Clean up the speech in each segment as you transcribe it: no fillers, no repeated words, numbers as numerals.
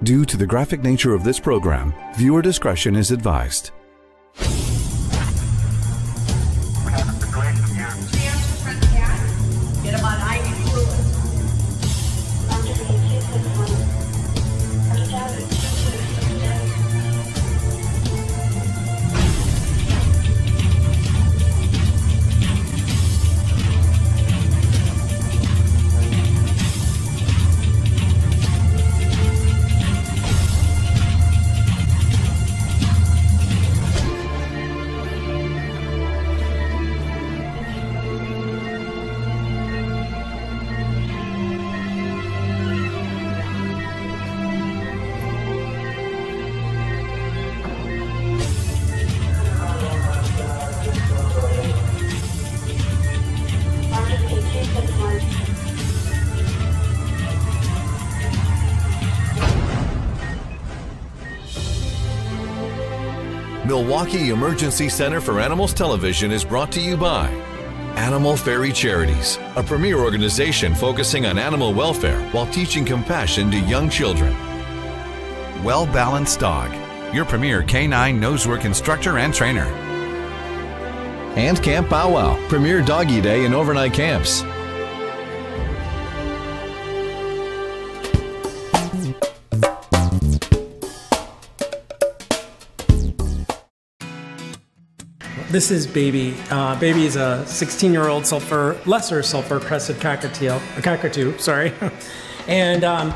Due to the graphic nature of this program, viewer discretion is advised. Milwaukee Emergency Center for Animals Television is brought to you by Animal Fairy Charities, a premier organization focusing on animal welfare while teaching compassion to young children. Well Balanced Dog, your premier canine nosework instructor and trainer. And Camp Bow Wow, premier doggy day and overnight camps. This is Baby. Baby is a 16-year-old lesser sulfur-crested cockatoo, and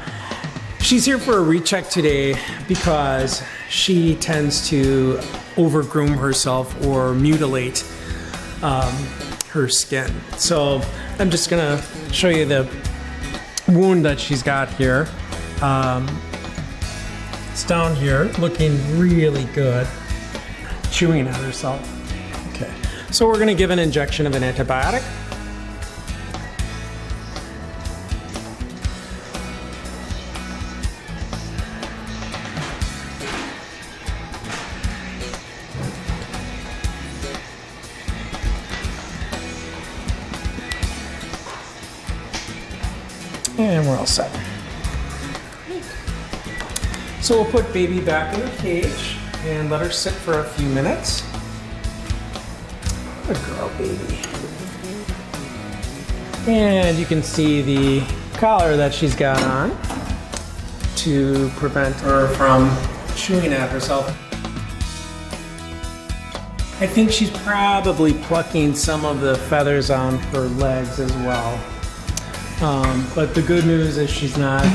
she's here for a recheck today because she tends to overgroom herself or mutilate her skin. So I'm just gonna show you the wound that she's got here. It's down here, looking really good, chewing at herself. Okay, so we're going to give an injection of an antibiotic. And we're all set. So we'll put Baby back in the cage and let her sit for a few minutes. Good girl, Baby. And you can see the collar that she's got on to prevent her from chewing at herself. I think she's probably plucking some of the feathers on her legs as well. But the good news is she's not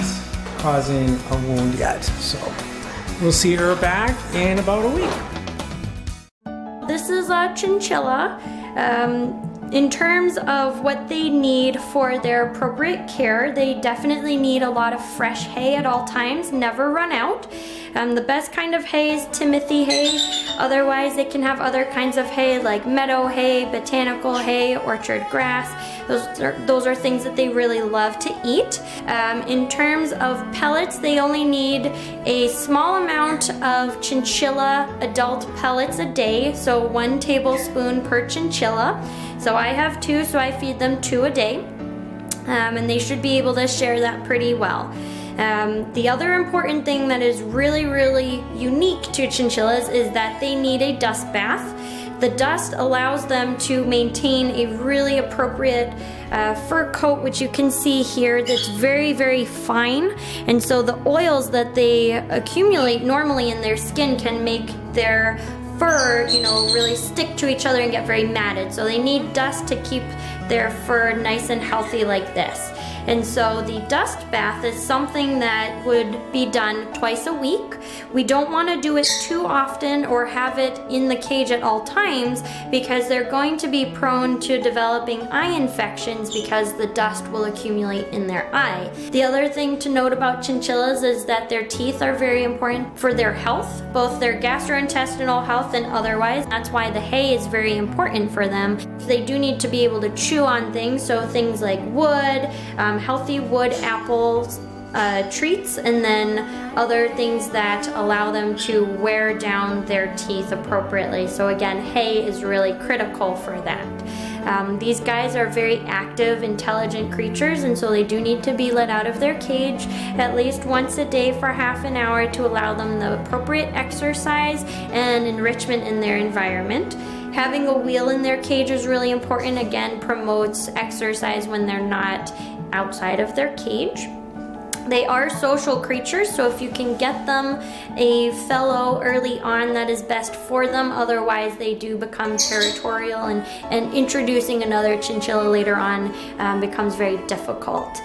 causing a wound yet. So we'll see her back in about a week. This is a chinchilla. In terms of what they need for their appropriate care, they definitely need a lot of fresh hay at all times, never run out. The best kind of hay is Timothy hay. Otherwise, they can have other kinds of hay like meadow hay, botanical hay, orchard grass. Those are things that they really love to eat. In terms of pellets, they only need a small amount of chinchilla adult pellets a day, so 1 tablespoon per chinchilla. So I have 2, so I feed them 2 a day, and they should be able to share that pretty well. The other important thing that is really, really unique to chinchillas is that they need a dust bath. The dust allows them to maintain a really appropriate fur coat, which you can see here, that's very, very fine. And so the oils that they accumulate normally in their skin can make their fur, really stick to each other and get very matted. So they need dust to keep their fur nice and healthy like this. And so the dust bath is something that would be done twice a week. We don't want to do it too often or have it in the cage at all times because they're going to be prone to developing eye infections because the dust will accumulate in their eye. The other thing to note about chinchillas is that their teeth are very important for their health, both their gastrointestinal health and otherwise. That's why the hay is very important for them. They do need to be able to chew on things, so things like wood, healthy wood, apples, treats, and then other things that allow them to wear down their teeth appropriately. So again, hay is really critical for that. These guys are very active, intelligent creatures, and so they do need to be let out of their cage at least once a day for half an hour to allow them the appropriate exercise and enrichment in their environment. Having a wheel in their cage is really important. Again, promotes exercise when they're not outside of their cage. They are social creatures, so if you can get them a fellow early on, that is best for them. Otherwise, they do become territorial, and introducing another chinchilla later on becomes very difficult.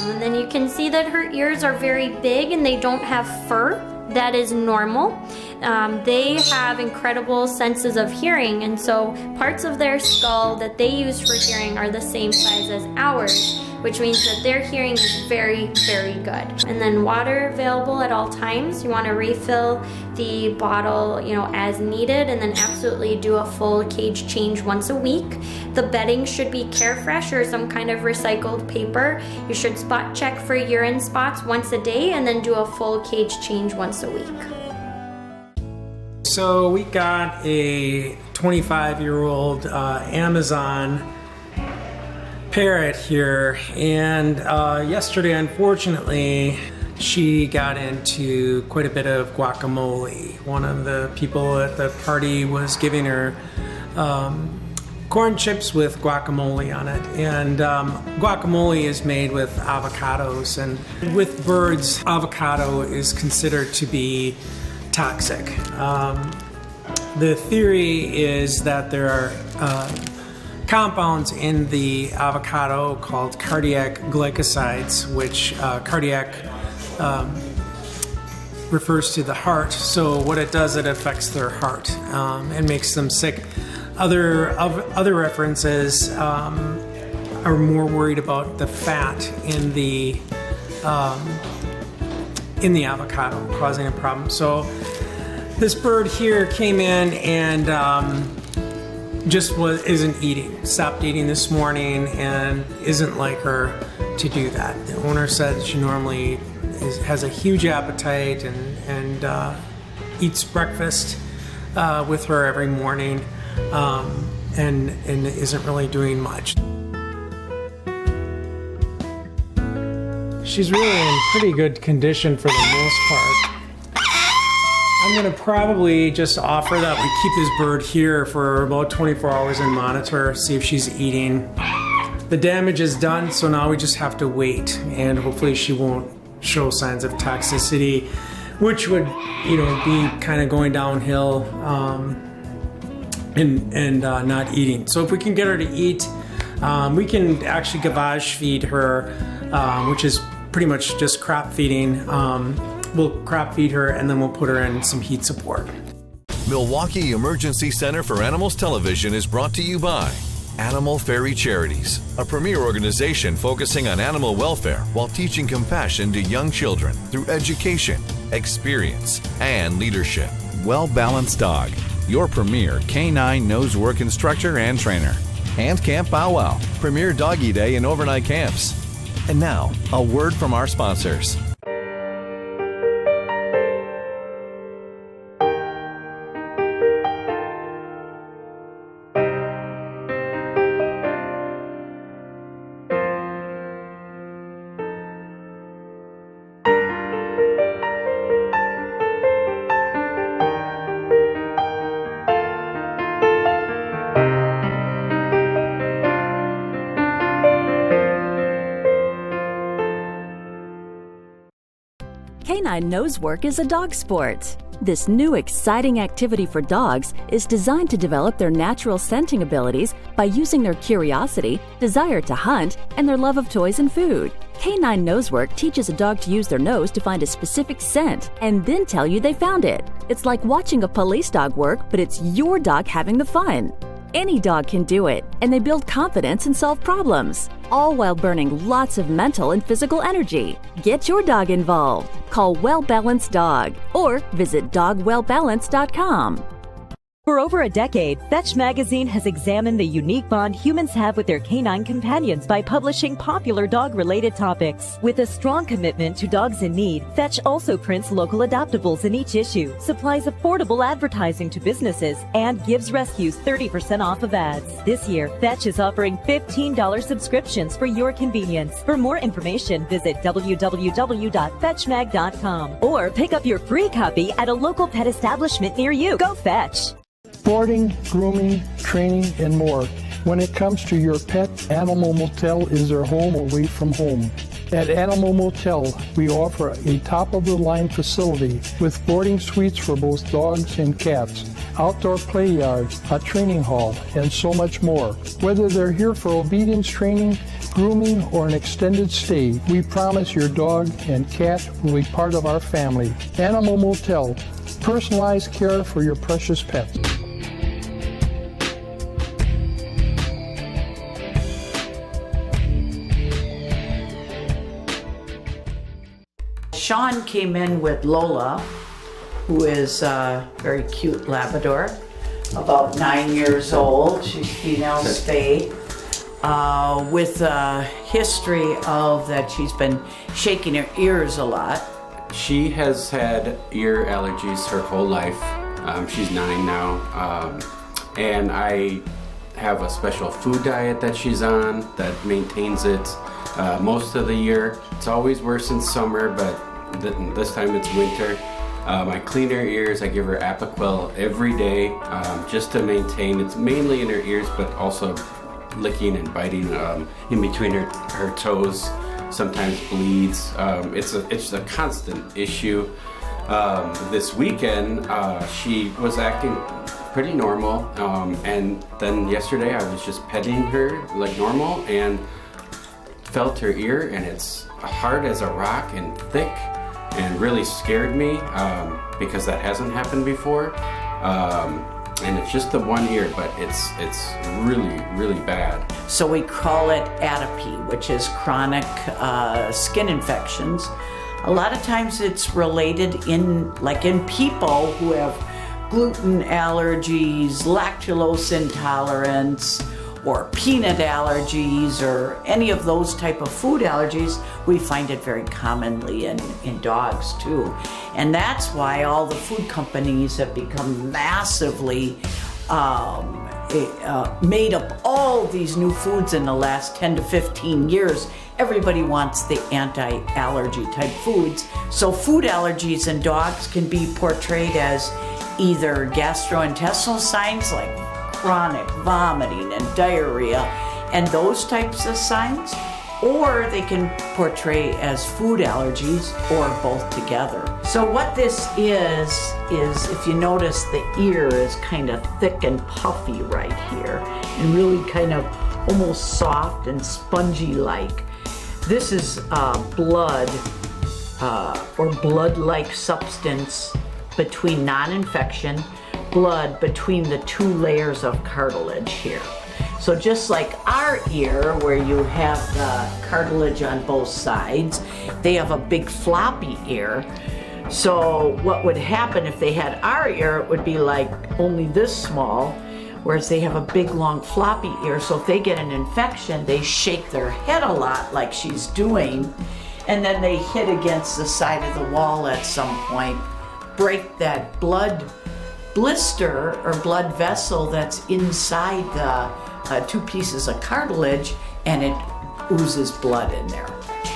And then you can see that her ears are very big and they don't have fur. That is normal. They have incredible senses of hearing, and so parts of their skull that they use for hearing are the same size as ours, which means that their hearing is very, very good. And then water available at all times. You want to refill the bottle, as needed, and then absolutely do a full cage change once a week. The bedding should be Carefresh or some kind of recycled paper. You should spot check for urine spots once a day, and then do a full cage change once a week. So we got a 25-year-old Amazon parrot here, and yesterday, unfortunately, she got into quite a bit of guacamole. One of the people at the party was giving her corn chips with guacamole on it, and guacamole is made with avocados, and with birds, avocado is considered to be toxic. The theory is that there are compounds in the avocado called cardiac glycosides, which cardiac refers to the heart. So what it does, it affects their heart and makes them sick. Other references are more worried about the fat in the avocado causing a problem. So this bird here came in and isn't eating. Stopped eating this morning and isn't like her to do that. The owner said she normally has a huge appetite and eats breakfast with her every morning and isn't really doing much. She's really in pretty good condition for the most part. I'm going to probably just offer that we keep this bird here for about 24 hours and monitor, see if she's eating. The damage is done, so now we just have to wait, and hopefully she won't show signs of toxicity, which would, be kind of going downhill and not eating. So if we can get her to eat, we can actually gavage feed her, which is pretty much just crop feeding. We'll crop feed her and then we'll put her in some heat support. Milwaukee Emergency Center for Animals Television is brought to you by Animal Fairy Charities, a premier organization focusing on animal welfare while teaching compassion to young children through education, experience, and leadership. Well Balanced Dog, your premier canine nose work instructor and trainer. And Camp Bow Wow, premier doggy day and overnight camps. And now, a word from our sponsors. Canine nose work is a dog sport. This new exciting activity for dogs is designed to develop their natural scenting abilities by using their curiosity, desire to hunt, and their love of toys and food. Canine nose work teaches a dog to use their nose to find a specific scent and then tell you they found it. It's like watching a police dog work, but it's your dog having the fun. Any dog can do it, and they build confidence and solve problems, all while burning lots of mental and physical energy. Get your dog involved. Call Well Balanced Dog or visit dogwellbalanced.com. For over a decade, Fetch magazine has examined the unique bond humans have with their canine companions by publishing popular dog-related topics. With a strong commitment to dogs in need, Fetch also prints local adoptables in each issue, supplies affordable advertising to businesses, and gives rescues 30% off of ads. This year, Fetch is offering $15 subscriptions for your convenience. For more information, visit www.fetchmag.com or pick up your free copy at a local pet establishment near you. Go Fetch! Boarding, grooming, training, and more. When it comes to your pet, Animal Motel is their home away from home. At Animal Motel, we offer a top-of-the-line facility with boarding suites for both dogs and cats, outdoor play yards, a training hall, and so much more. Whether they're here for obedience training, grooming, or an extended stay, we promise your dog and cat will be part of our family. Animal Motel, personalized care for your precious pets. Sean came in with Lola, who is a very cute Labrador, about 9 years old. She's female spay, with a history of that she's been shaking her ears a lot. She has had ear allergies her whole life. She's 9 now, and I have a special food diet that she's on that maintains it most of the year. It's always worse in summer, but this time it's winter. I clean her ears. I give her Apoquel every day just to maintain. It's mainly in her ears, but also licking and biting in between her toes. Sometimes bleeds. It's a constant issue. This weekend she was acting pretty normal, and then yesterday I was just petting her like normal and felt her ear, and it's hard as a rock and thick, and really scared me because that hasn't happened before. And it's just the one ear, but it's really, really bad. So we call it atopy, which is chronic skin infections. A lot of times it's related in people who have gluten allergies, lactulose intolerance, or peanut allergies, or any of those type of food allergies. We find it very commonly in dogs too. And that's why all the food companies have become massively made up all these new foods in the last 10 to 15 years. Everybody wants the anti-allergy type foods. So food allergies in dogs can be portrayed as either gastrointestinal signs like chronic vomiting and diarrhea and those types of signs, or they can portray as food allergies, or both together. So what this is if you notice, the ear is kind of thick and puffy right here, and really kind of almost soft and spongy like. This is blood or blood-like substance between non-infection blood between the two layers of cartilage here. So just like our ear, where you have the cartilage on both sides, they have a big floppy ear. So what would happen if they had our ear, it would be like only this small, whereas they have a big long floppy ear. So if they get an infection, they shake their head a lot like she's doing, and then they hit against the side of the wall at some point, break that blood blister or blood vessel that's inside the two pieces of cartilage, and it oozes blood in there.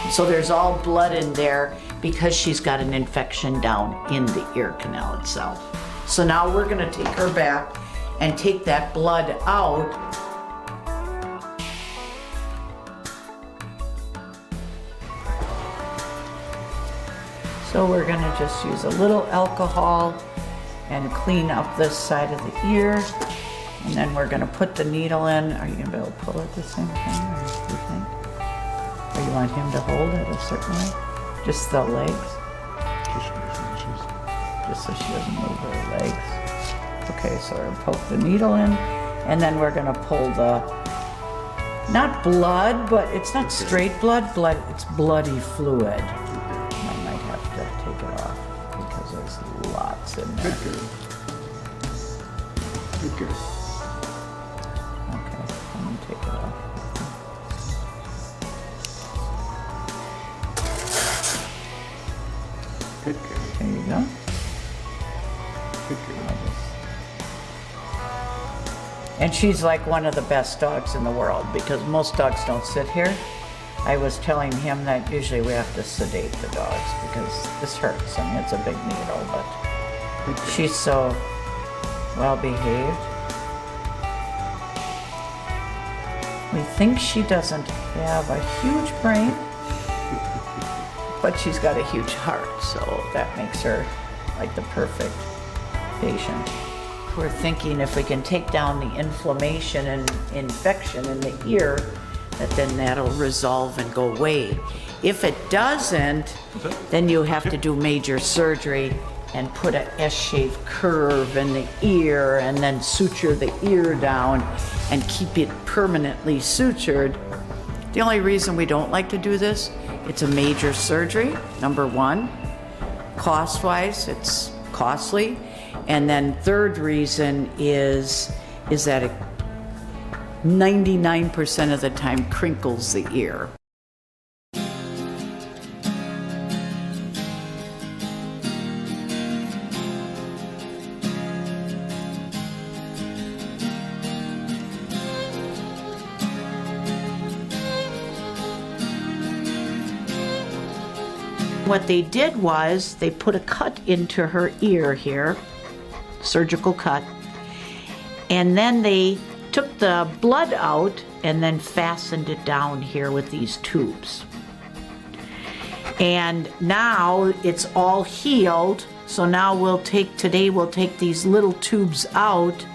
So there's all blood in there because she's got an infection down in the ear canal itself. So now we're going to take her back and take that blood out. So we're going to just use a little alcohol and clean up this side of the ear. And then we're going to put the needle in. Are you going to be able to pull at the same time, or do you think? Or you want him to hold it a certain way? Just the legs? Just so she doesn't move her legs. Okay, so we're going to poke the needle in, and then we're going to pull the, not blood, but it's not straight blood, it's bloody fluid. I might have to take it off because there's lots in there. Good girl. Okay, let me take it off. Good girl. There you go. Good girl. And she's like one of the best dogs in the world because most dogs don't sit here. I was telling him that usually we have to sedate the dogs because this hurts. I mean, it's a big needle, but she's so well behaved. We think she doesn't have a huge brain, but she's got a huge heart, so that makes her like the perfect patient. We're thinking if we can take down the inflammation and infection in the ear, that then that'll resolve and go away. If it doesn't, then you have to do major surgery and put an S-shaped curve in the ear and then suture the ear down and keep it permanently sutured. The only reason we don't like to do this, it's a major surgery, number one. Cost-wise, it's costly. And then third reason is that it 99% of the time crinkles the ear. What they did was they put a cut into her ear here, surgical cut, and then they took the blood out and then fastened it down here with these tubes. And now it's all healed, so now today we'll take these little tubes out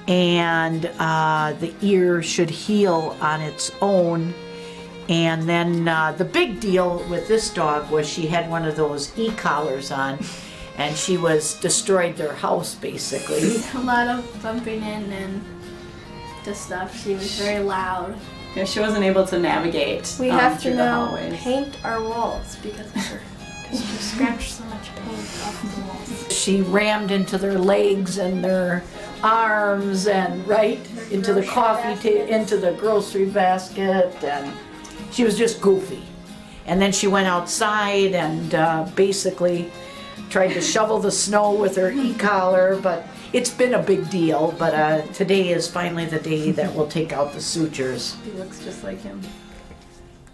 and the ear should heal on its own. And then the big deal with this dog was she had one of those e-collars on, and she was destroyed their house basically. A lot of bumping in and the stuff. She was very loud. Yeah, she wasn't able to navigate. We have to through the now hallways. paint our walls because of her. Because she scratched so much paint off the walls. She rammed into their legs and their arms and right into the into the grocery basket, and she was just goofy. And then she went outside and basically tried to shovel the snow with her e-collar, but it's been a big deal. But today is finally the day that we'll take out the sutures. He looks just like him.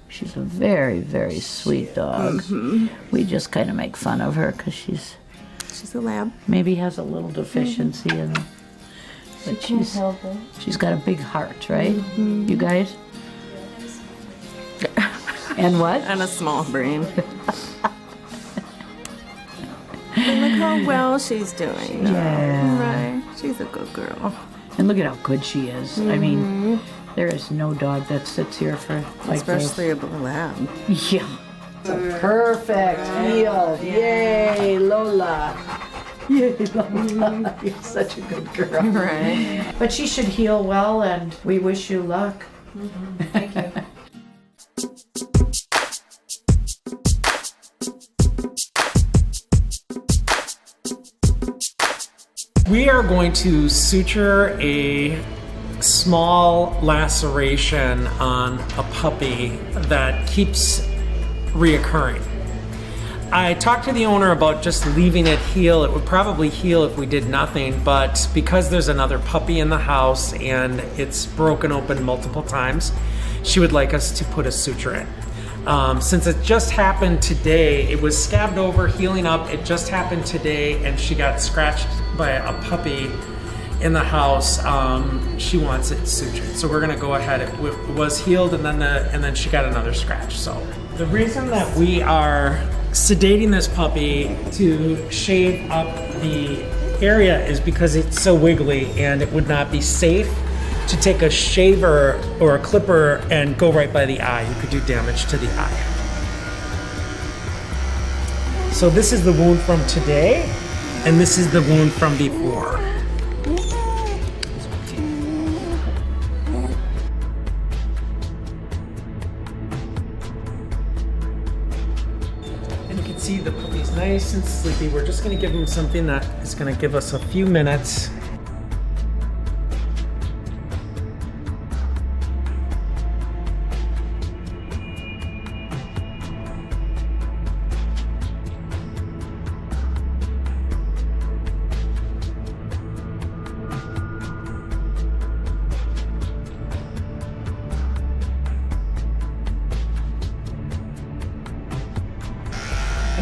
She's a very, very sweet dog. Mm-hmm. We just kind of make fun of her because she's a lab. maybe has a little deficiency in, but she's got a big heart, right? Mm-hmm. You guys? And what? And a small brain. And look how well she's doing. Yeah. Right. She's a good girl. And look at how good she is. I mean, there is no dog that sits here for like Especially a lab. this. Yeah. Perfect. Healed. Yay, Lola. Yay, Lola. You're such a good girl. Right. But she should heal well, and we wish you luck. Thank you. We are going to suture a small laceration on a puppy that keeps reoccurring. I talked to the owner about just leaving it heal. It would probably heal if we did nothing, but because there's another puppy in the house and it's broken open multiple times, she would like us to put a suture in. Since it just happened today, it was scabbed over, healing up. It just happened today, and she got scratched by a puppy in the house. She wants it sutured, so we're gonna go ahead. It was healed, and then she got another scratch. So the reason that we are sedating this puppy to shave up the area is because it's so wiggly, and it would not be safe to take a shaver or a clipper and go right by the eye. You could do damage to the eye. So this is the wound from today, and this is the wound from before. And you can see the puppy's nice and sleepy. We're just gonna give him something that is gonna give us a few minutes.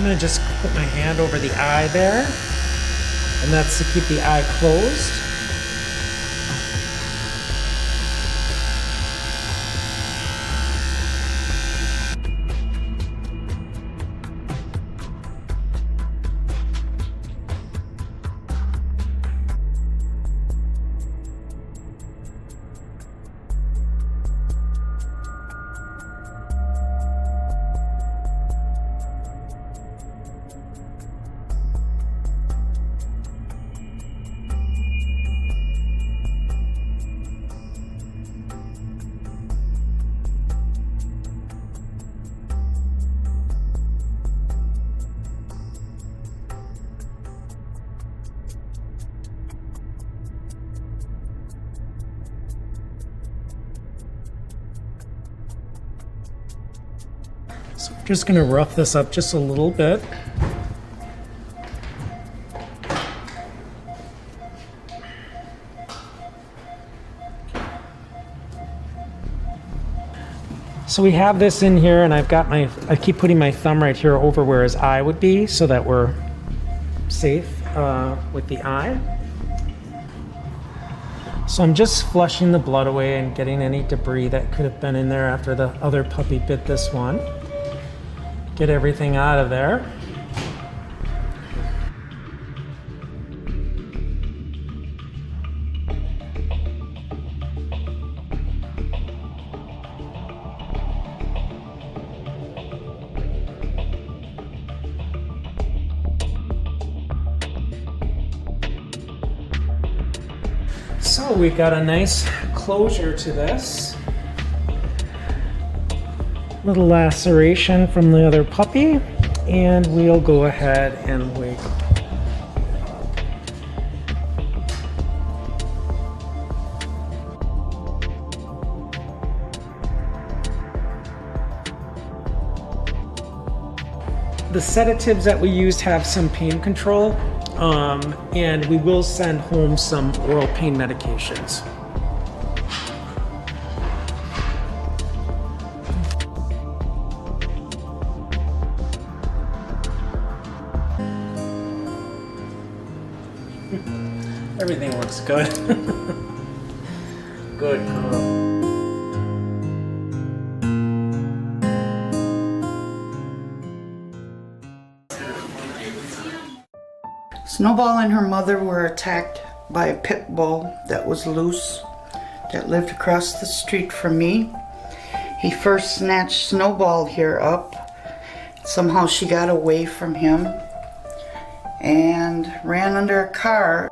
gonna just put my hand over the eye there, and that's to keep the eye closed. So I'm just going to rough this up just a little bit. So we have this in here, and I keep putting my thumb right here over where his eye would be so that we're safe with the eye. So I'm just flushing the blood away and getting any debris that could have been in there after the other puppy bit this one. Get everything out of there. So we've got a nice closure to this. Little laceration from the other puppy, and we'll go ahead and wait. The sedatives that we used have some pain control, and we will send home some oral pain medications. Everything looks good. Good girl. Snowball and her mother were attacked by a pit bull that was loose, that lived across the street from me. He first snatched Snowball here up. Somehow she got away from him and ran under a car.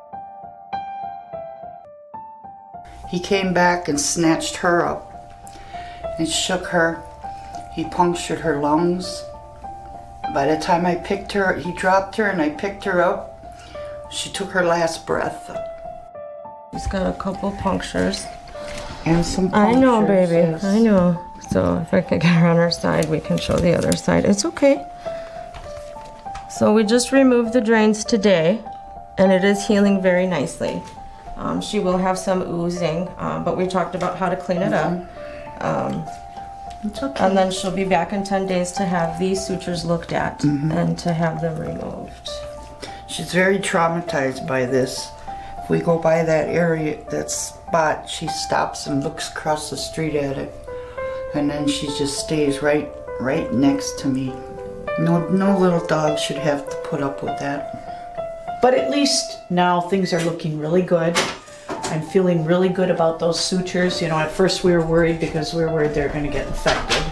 He came back and snatched her up and shook her. He punctured her lungs. By the time I picked her, he dropped her and I picked her up. She took her last breath. He's got a couple punctures. And some punctures. I know, baby. Yes. I know. So if I can get her on her side, we can show the other side. It's okay. So we just removed the drains today, and it is healing very nicely. She will have some oozing, but we talked about how to clean it up. It's okay. And then she'll be back in 10 days to have these sutures looked at and to have them removed. She's very traumatized by this. If we go by that area, that spot, she stops and looks across the street at it. And then she just stays right next to me. No little dog should have to put up with that. But at least now things are looking really good. I'm feeling really good about those sutures. You know, at first we were worried because we were worried they're going to get infected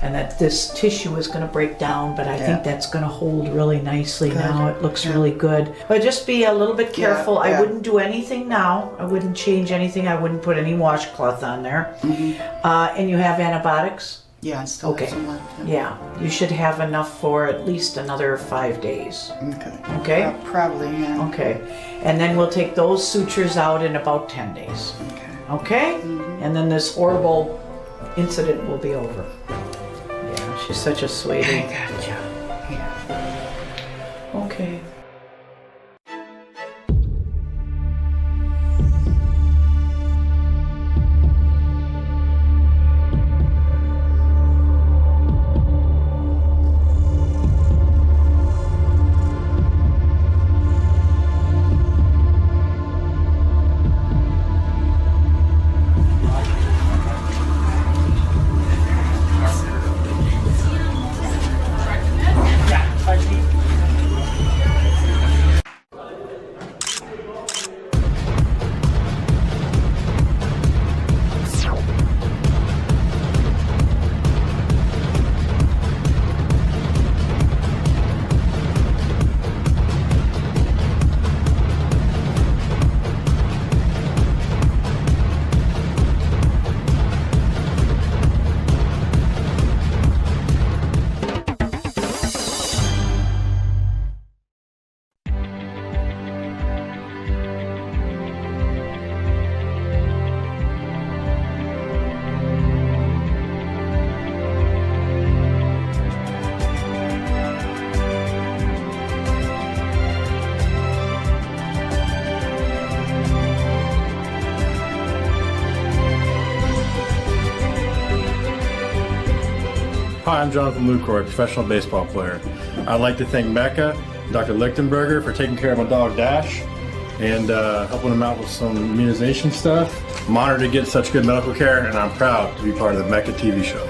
and that this tissue is going to break down, but I think that's going to hold really nicely now. It looks really good. But just be a little bit careful. I wouldn't do anything now. I wouldn't change anything. I wouldn't put any washcloth on there. And you have antibiotics? Yeah, I still have some left. Yeah, you should have enough for at least another 5 days. Okay? Probably, yeah. Okay. And then we'll take those sutures out in about 10 days. Okay? And then this horrible incident will be over. Yeah, she's such a sweetie. I gotcha. Yeah. Okay. Hi, I'm Jonathan Lucroy, professional baseball player. I'd like to thank Mecca, Dr. Lichtenberger for taking care of my dog Dash and helping him out with some immunization stuff. I'm honored to get such good medical care, and I'm proud to be part of the Mecca TV show.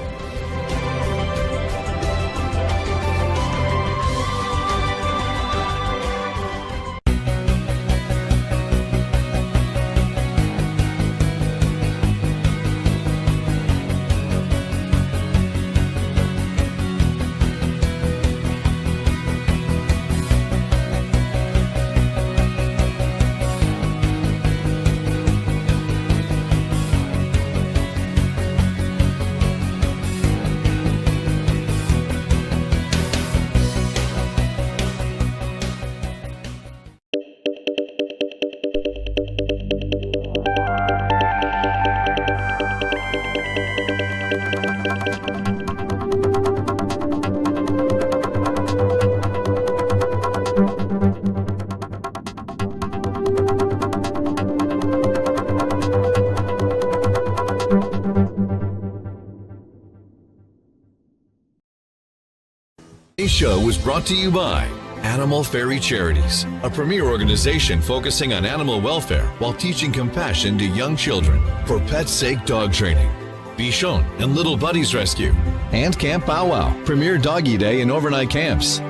Today's show was brought to you by Animal Fairy Charities, a premier organization focusing on animal welfare while teaching compassion to young children. For Pet's Sake Dog Training, Bichon and Little Buddies Rescue, And Camp Bow Wow, premier doggy day and overnight camps.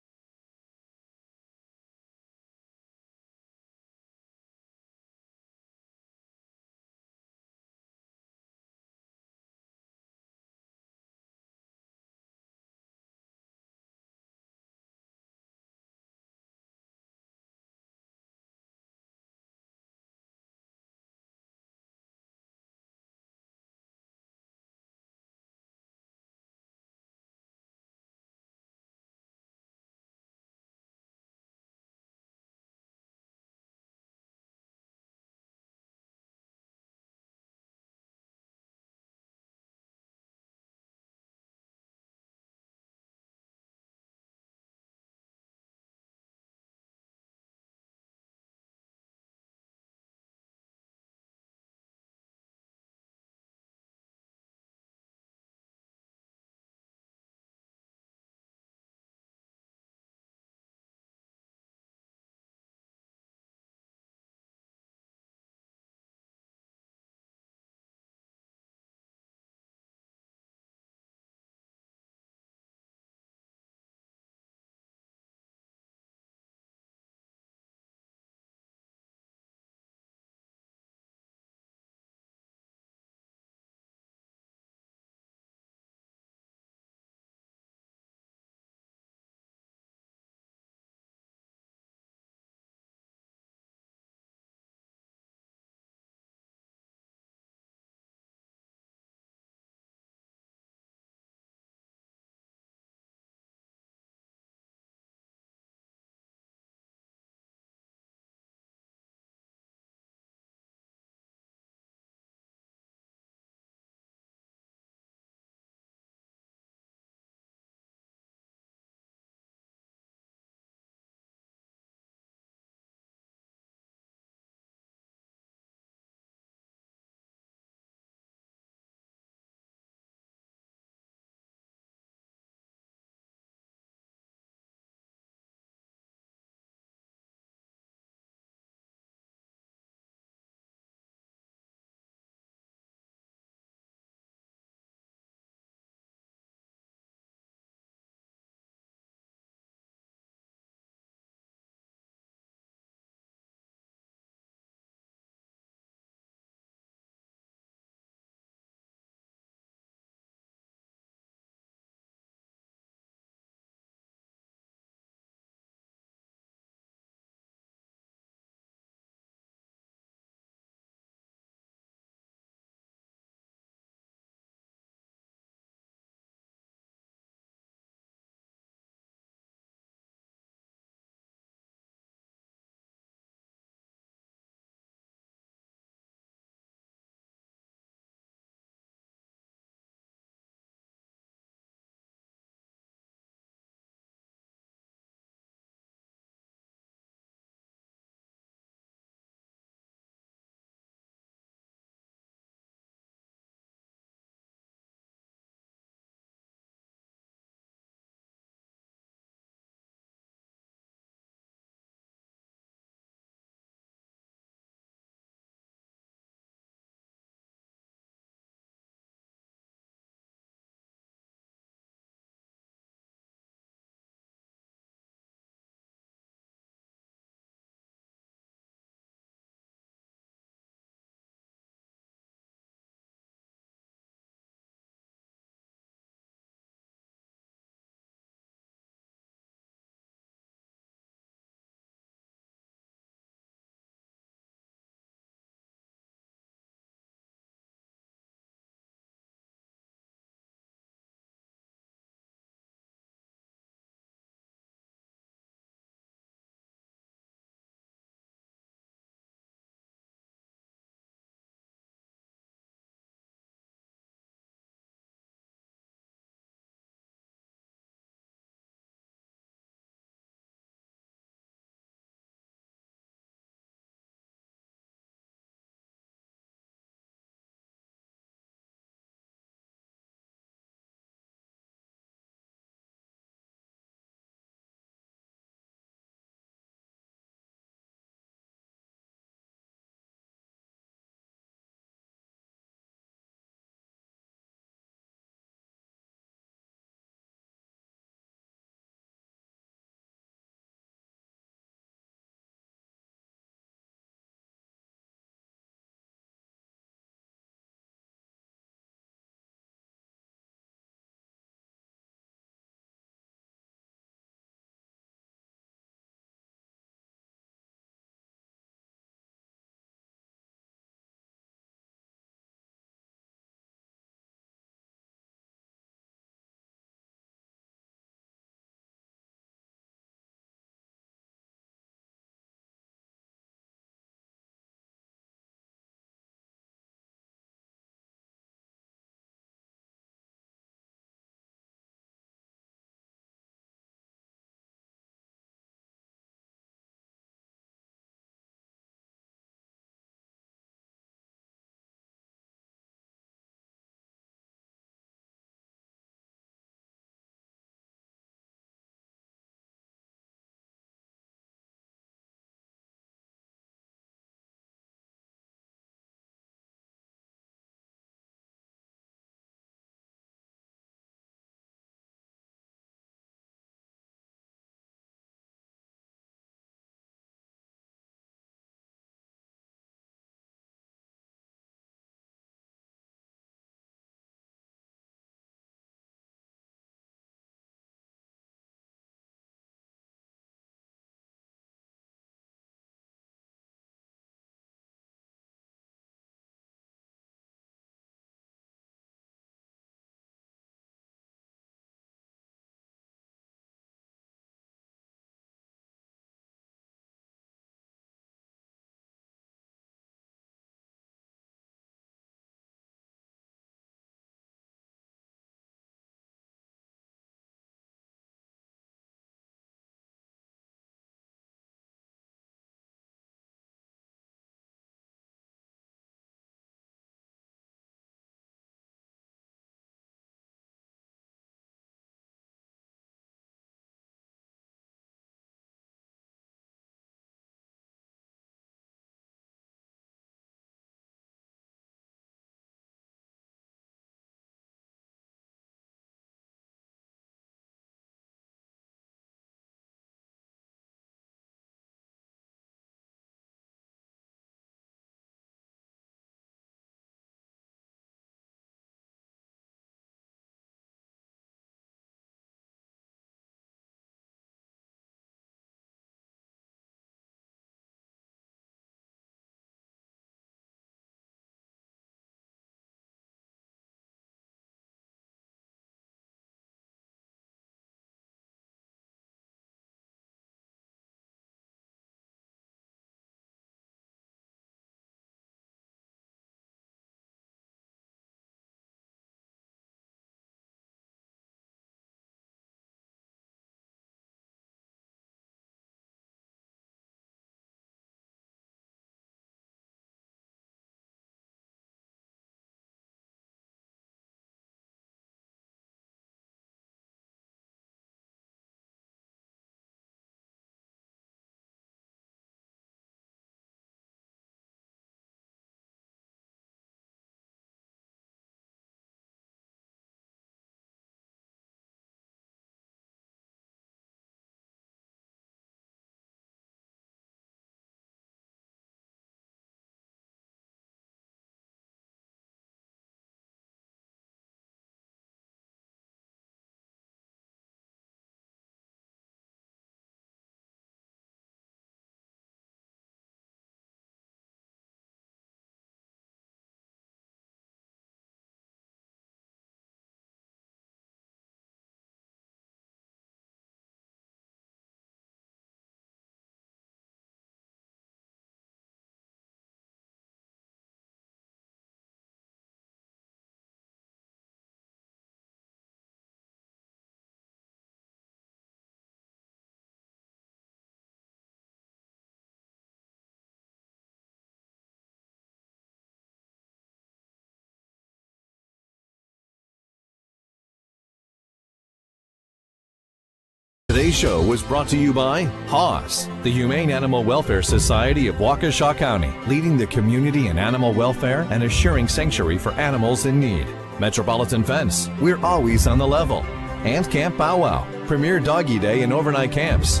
Today's show was brought to you by HAWS, the Humane Animal Welfare Society of Waukesha County, leading the community in animal welfare and assuring sanctuary for animals in need. Metropolitan Fence, we're always on the level. And Camp Bow Wow, premier doggy day and overnight camps.